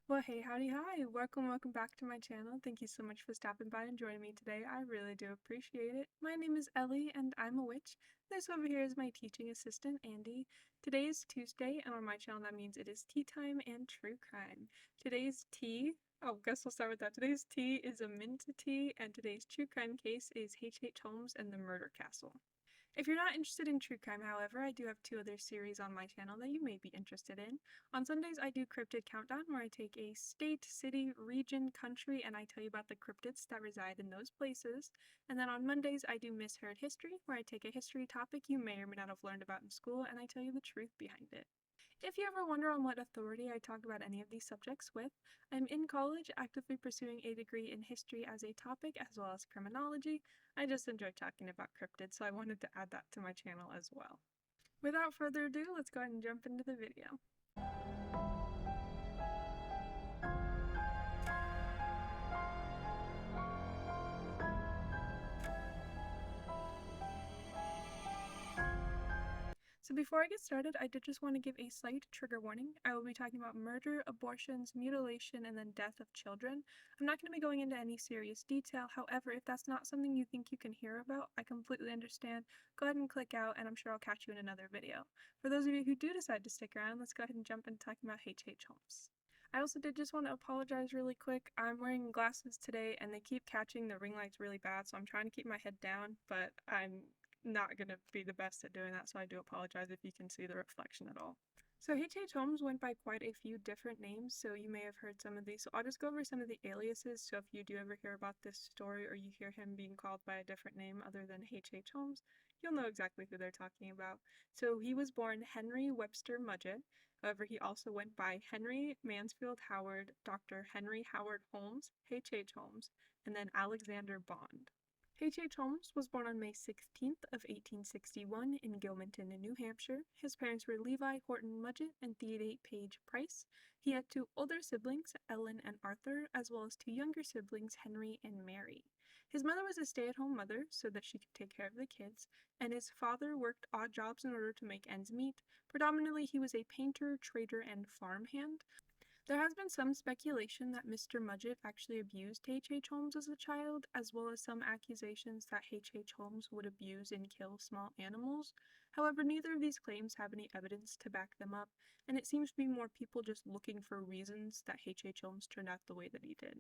Well, hey, howdy, hi. Welcome back to my channel. Thank you so much for stopping by and joining me today. I really do appreciate it. My name is Ellie, and I'm a witch. This over here is my teaching assistant, Andy. Today is Tuesday, and on my channel, that means it is tea time and true crime. Today's tea, guess we'll start with that. Today's tea is a mint tea, and today's true crime case is H.H. Holmes and the Murder Castle. If you're not interested in true crime, however, I do have two other series on my channel that you may be interested in. On Sundays, I do Cryptid Countdown, where I take a state, city, region, country, and I tell you about the cryptids that reside in those places. And then on Mondays, I do Misheard History, where I take a history topic you may or may not have learned about in school, and I tell you the truth behind it. If you ever wonder on what authority I talk about any of these subjects with, I'm in college actively pursuing a degree in history as a topic as well as criminology. I just enjoy talking about cryptids, so I wanted to add that to my channel as well. Without further ado, let's go ahead and jump into the video. So before I get started, I did just want to give a slight trigger warning. I will be talking about murder, abortions, mutilation, and then death of children. I'm not going to be going into any serious detail. However, if that's not something you think you can hear about, I completely understand. Go ahead and click out, and I'm sure I'll catch you in another video. For those of you who do decide to stick around, let's go ahead and jump into talking about H.H. Holmes. I also did just want to apologize really quick. I'm wearing glasses today and they keep catching the ring lights really bad, so I'm trying to keep my head down, but I'm not going to be the best at doing that, so I do apologize if you can see the reflection at all. So H.H. Holmes went by quite a few different names, so you may have heard some of these. So I'll just go over some of the aliases, so if you do ever hear about this story or you hear him being called by a different name other than H.H. Holmes, you'll know exactly who they're talking about. So he was born Henry Webster Mudgett. However, he also went by Henry Mansfield Howard, Dr. Henry Howard Holmes, H.H. Holmes, and then Alexander Bond. H.H. Holmes was born on May 16th of 1861 in Gilmanton, New Hampshire. His parents were Levi Horton Mudgett and Theodate Page Price. He had two older siblings, Ellen and Arthur, as well as two younger siblings, Henry and Mary. His mother was a stay-at-home mother so that she could take care of the kids, and his father worked odd jobs in order to make ends meet. Predominantly, he was a painter, trader, and farmhand. There has been some speculation that Mr. Mudgett actually abused H.H. Holmes as a child, as well as some accusations that H.H. Holmes would abuse and kill small animals. However, neither of these claims have any evidence to back them up, and it seems to be more people just looking for reasons that H.H. Holmes turned out the way that he did.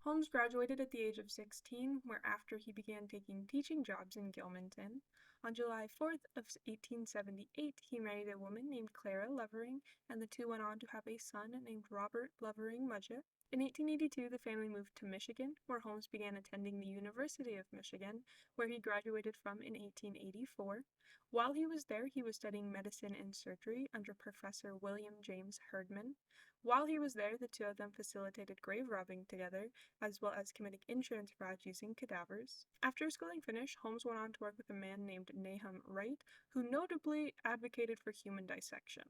Holmes graduated at the age of 16, whereafter he began taking teaching jobs in Gilmanton. On July 4th of 1878, he married a woman named Clara Levering, and the two went on to have a son named Robert Levering Mudgett. In 1882, the family moved to Michigan, where Holmes began attending the University of Michigan, where he graduated from in 1884. While he was there, he was studying medicine and surgery under Professor William James Herdman. While he was there, the two of them facilitated grave robbing together, as well as committing insurance frauds using cadavers. After schooling finished, Holmes went on to work with a man named Nahum Wright, who notably advocated for human dissection.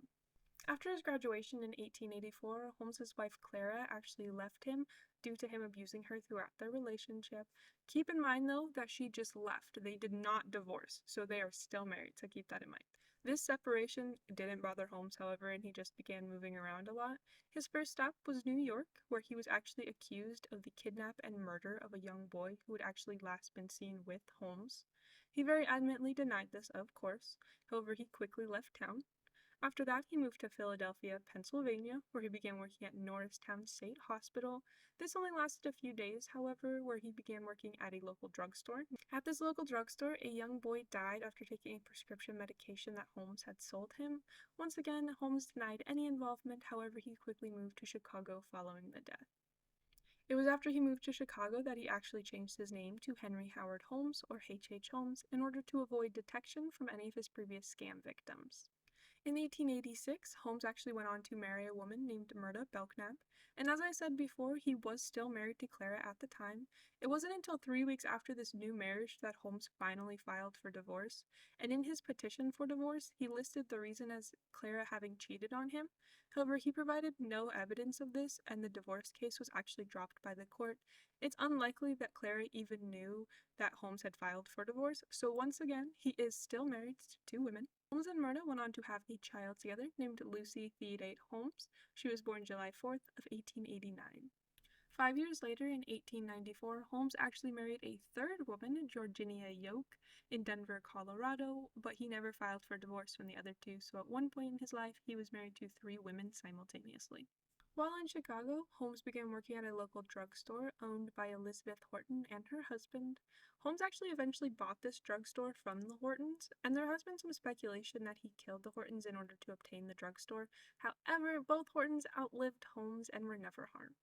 After his graduation in 1884, Holmes's wife Clara actually left him due to him abusing her throughout their relationship. Keep in mind though that she just left. They did not divorce, so they are still married, so keep that in mind. This separation didn't bother Holmes, however, and he just began moving around a lot. His first stop was New York, where he was actually accused of the kidnap and murder of a young boy who had actually last been seen with Holmes. He very adamantly denied this, of course. However, he quickly left town. After that, he moved to Philadelphia, Pennsylvania, where he began working at Norristown State Hospital. This only lasted a few days, however, where he began working at a local drugstore. At this local drugstore, a young boy died after taking a prescription medication that Holmes had sold him. Once again, Holmes denied any involvement, however, he quickly moved to Chicago following the death. It was after he moved to Chicago that he actually changed his name to Henry Howard Holmes, or H.H. Holmes, in order to avoid detection from any of his previous scam victims. In 1886, Holmes actually went on to marry a woman named Myrta Belknap, and as I said before, he was still married to Clara at the time. It wasn't until 3 weeks after this new marriage that Holmes finally filed for divorce, and in his petition for divorce, he listed the reason as Clara having cheated on him. However, he provided no evidence of this, and the divorce case was actually dropped by the court. It's unlikely that Clara even knew that Holmes had filed for divorce, so once again, he is still married to two women. Holmes and Myrna went on to have a child together named Lucy Theodate Holmes. She was born July 4th of 1889. 5 years later, in 1894, Holmes actually married a third woman, Georginia Yoke, in Denver, Colorado, but he never filed for divorce from the other two, so at one point in his life, he was married to 3 women simultaneously. While in Chicago, Holmes began working at a local drugstore owned by Elizabeth Horton and her husband. Holmes actually eventually bought this drugstore from the Hortons, and there has been some speculation that he killed the Hortons in order to obtain the drugstore. However, both Hortons outlived Holmes and were never harmed.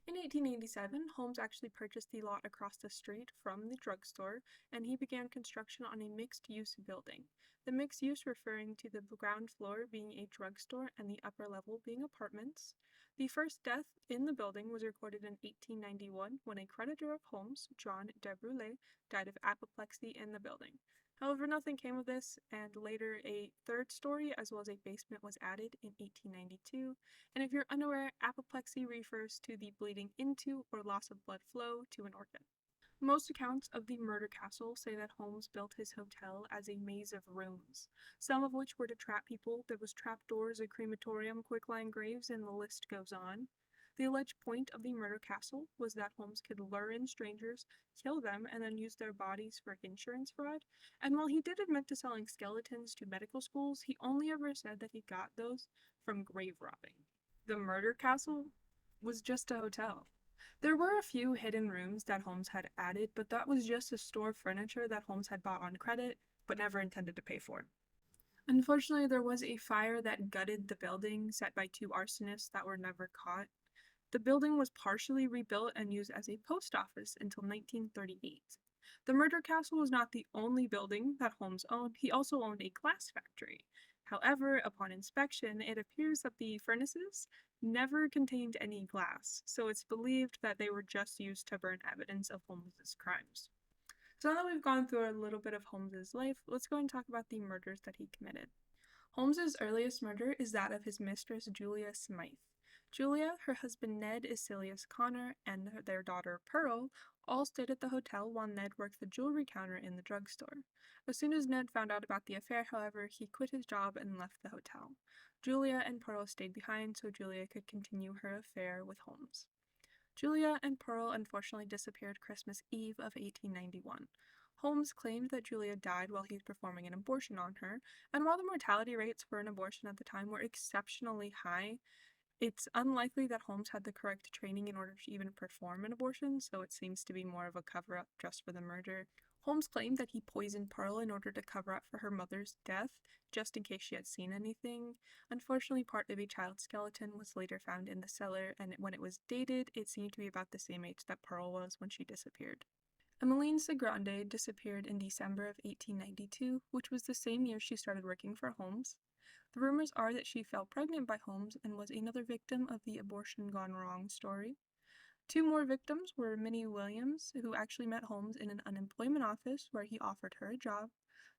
In 1887, Holmes actually purchased the lot across the street from the drugstore, and he began construction on a mixed-use building. The mixed use referring to the ground floor being a drugstore and the upper level being apartments. The first death in the building was recorded in 1891 when a creditor of Holmes, John Debrulé, died of apoplexy in the building. However, nothing came of this, and later a third story as well as a basement was added in 1892. And if you're unaware, apoplexy refers to the bleeding into or loss of blood flow to an organ. Most accounts of the murder castle say that Holmes built his hotel as a maze of rooms, some of which were to trap people. There was trapdoors, a crematorium, quicklime graves, and the list goes on. The alleged point of the murder castle was that Holmes could lure in strangers, kill them, and then use their bodies for insurance fraud. And while he did admit to selling skeletons to medical schools, he only ever said that he got those from grave robbing. The murder castle was just a hotel. There were a few hidden rooms that Holmes had added, but that was just to store furniture that Holmes had bought on credit, but never intended to pay for. Unfortunately, there was a fire that gutted the building, set by 2 arsonists that were never caught. The building was partially rebuilt and used as a post office until 1938. The murder castle was not the only building that Holmes owned. He also owned a glass factory. However, upon inspection, it appears that the furnaces never contained any glass, so it's believed that they were just used to burn evidence of Holmes's crimes. So now that we've gone through a little bit of Holmes's life, let's go and talk about the murders that he committed. Holmes's earliest murder is that of his mistress Julia Smythe. Julia, her husband Ned Isilius Connor, and their daughter Pearl all stayed at the hotel while Ned worked the jewelry counter in the drugstore. As soon as Ned found out about the affair, however, he quit his job and left the hotel. Julia and Pearl stayed behind so Julia could continue her affair with Holmes. Julia and Pearl unfortunately disappeared Christmas Eve of 1891. Holmes claimed that Julia died while he was performing an abortion on her, and while the mortality rates for an abortion at the time were exceptionally high, it's unlikely that Holmes had the correct training in order to even perform an abortion, so it seems to be more of a cover-up just for the murder. Holmes claimed that he poisoned Pearl in order to cover up for her mother's death, just in case she had seen anything. Unfortunately, part of a child's skeleton was later found in the cellar, and when it was dated, it seemed to be about the same age that Pearl was when she disappeared. Emmeline Segrande disappeared in December of 1892, which was the same year she started working for Holmes. The rumors are that she fell pregnant by Holmes and was another victim of the abortion gone wrong story. 2 more victims were Minnie Williams, who actually met Holmes in an unemployment office where he offered her a job.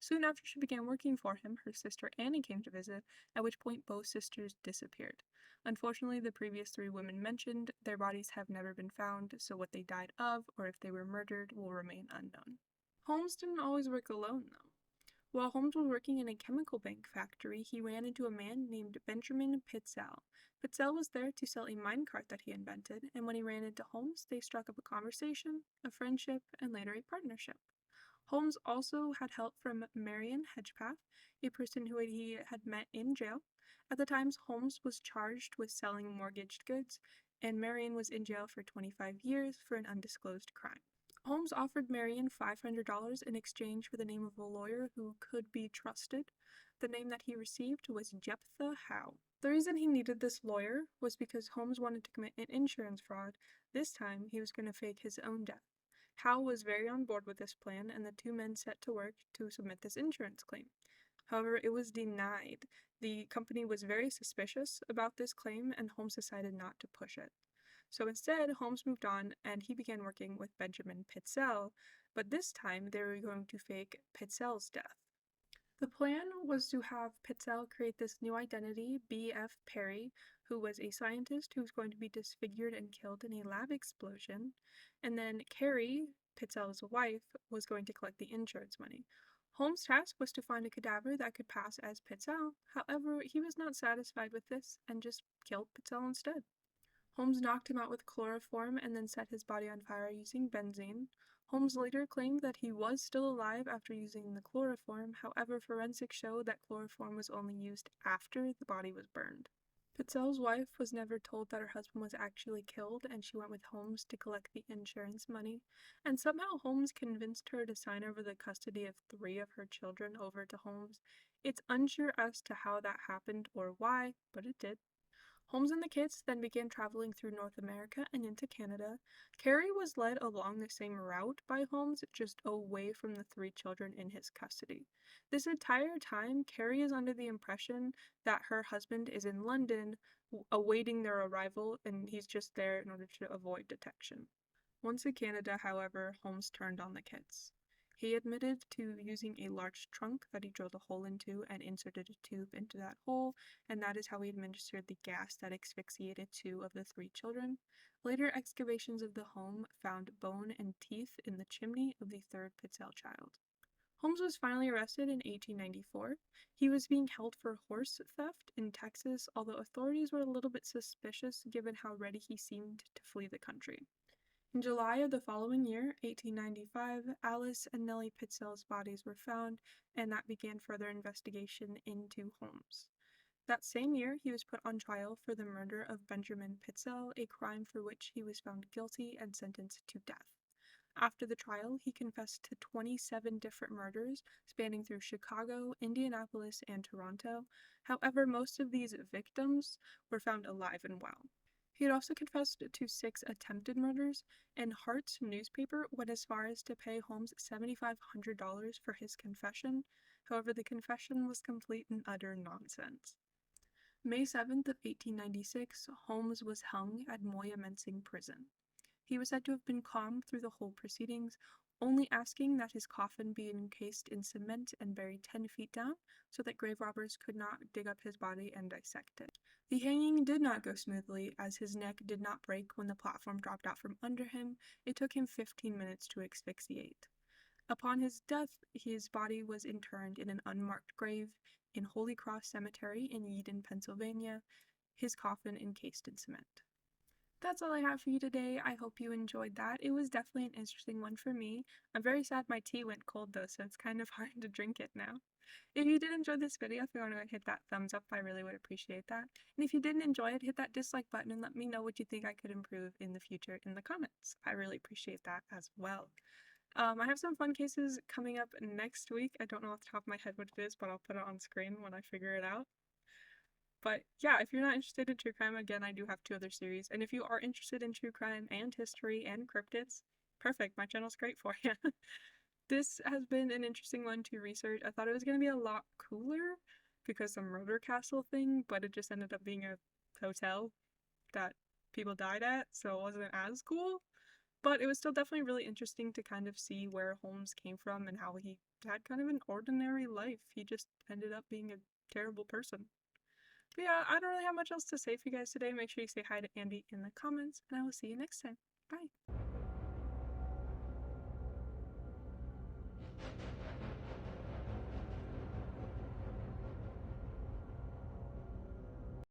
Soon after she began working for him, her sister Annie came to visit, at which point both sisters disappeared. Unfortunately, the previous 3 women mentioned, their bodies have never been found, so what they died of, or if they were murdered, will remain unknown. Holmes didn't always work alone, though. While Holmes was working in a chemical bank factory, he ran into a man named Benjamin Pitzel. Pitzel was there to sell a minecart that he invented, and when he ran into Holmes, they struck up a conversation, a friendship, and later a partnership. Holmes also had help from Marion Hedgepath, a person who he had met in jail. At the time, Holmes was charged with selling mortgaged goods, and Marion was in jail for 25 years for an undisclosed crime. Holmes offered Marion $500 in exchange for the name of a lawyer who could be trusted. The name that he received was Jephthah Howe. The reason he needed this lawyer was because Holmes wanted to commit an insurance fraud. This time, he was going to fake his own death. Howe was very on board with this plan, and the 2 men set to work to submit this insurance claim. However, it was denied. The company was very suspicious about this claim, and Holmes decided not to push it. So instead, Holmes moved on and he began working with Benjamin Pitzel, but this time they were going to fake Pitzel's death. The plan was to have Pitzel create this new identity, B.F. Perry, who was a scientist who was going to be disfigured and killed in a lab explosion, and then Carrie, Pitzel's wife, was going to collect the insurance money. Holmes' task was to find a cadaver that could pass as Pitzel. However, he was not satisfied with this and just killed Pitzel instead. Holmes knocked him out with chloroform and then set his body on fire using benzene. Holmes later claimed that he was still alive after using the chloroform, however, forensics show that chloroform was only used after the body was burned. Pitzel's wife was never told that her husband was actually killed, and she went with Holmes to collect the insurance money, and somehow Holmes convinced her to sign over the custody of 3 of her children over to Holmes. It's unsure as to how that happened or why, but it did. Holmes and the kids then began traveling through North America and into Canada. Carrie was led along the same route by Holmes, just away from the 3 children in his custody. This entire time, Carrie is under the impression that her husband is in London, awaiting their arrival, and he's just there in order to avoid detection. Once in Canada, however, Holmes turned on the kids. He admitted to using a large trunk that he drilled a hole into and inserted a tube into that hole, and that is how he administered the gas that asphyxiated 2 of the 3 children. Later excavations of the home found bone and teeth in the chimney of the 3rd Pitzel child. Holmes was finally arrested in 1894. He was being held for horse theft in Texas, although authorities were a little bit suspicious given how ready he seemed to flee the country. In July of the following year, 1895, Alice and Nellie Pitzel's bodies were found, and that began further investigation into Holmes. That same year, he was put on trial for the murder of Benjamin Pitzel, a crime for which he was found guilty and sentenced to death. After the trial, he confessed to 27 different murders, spanning through Chicago, Indianapolis, and Toronto. However, most of these victims were found alive and well. He had also confessed to 6 attempted murders, and Hart's newspaper went as far as to pay Holmes $7,500 for his confession. However, the confession was complete and utter nonsense. May 7th of 1896, Holmes was hung at Moyamensing Prison. He was said to have been calm through the whole proceedings, only asking that his coffin be encased in cement and buried 10 feet down so that grave robbers could not dig up his body and dissect it. The hanging did not go smoothly, as his neck did not break when the platform dropped out from under him. It took him 15 minutes to asphyxiate. Upon his death, his body was interned in an unmarked grave in Holy Cross Cemetery in Eden, Pennsylvania, his coffin encased in cement. That's all I have for you today. I hope you enjoyed that. It was definitely an interesting one for me. I'm very sad my tea went cold though, so it's kind of hard to drink it now. If you did enjoy this video, if you want to hit that thumbs up, I really would appreciate that. And if you didn't enjoy it, hit that dislike button and let me know what you think I could improve in the future in the comments. I really appreciate that as well. I have some fun cases coming up next week. I don't know off the top of my head what it is, but I'll put it on screen when I figure it out. But yeah, if you're not interested in true crime, again, I do have 2 other series. And if you are interested in true crime and history and cryptids, perfect, my channel's great for you. This has been an interesting one to research. I thought it was going to be a lot cooler because the murder castle thing, but it just ended up being a hotel that people died at, so it wasn't as cool. But it was still definitely really interesting to kind of see where Holmes came from and how he had kind of an ordinary life. He just ended up being a terrible person. But yeah, I don't really have much else to say for you guys today. Make sure you say hi to Andy in the comments, and I will see you next time. Bye!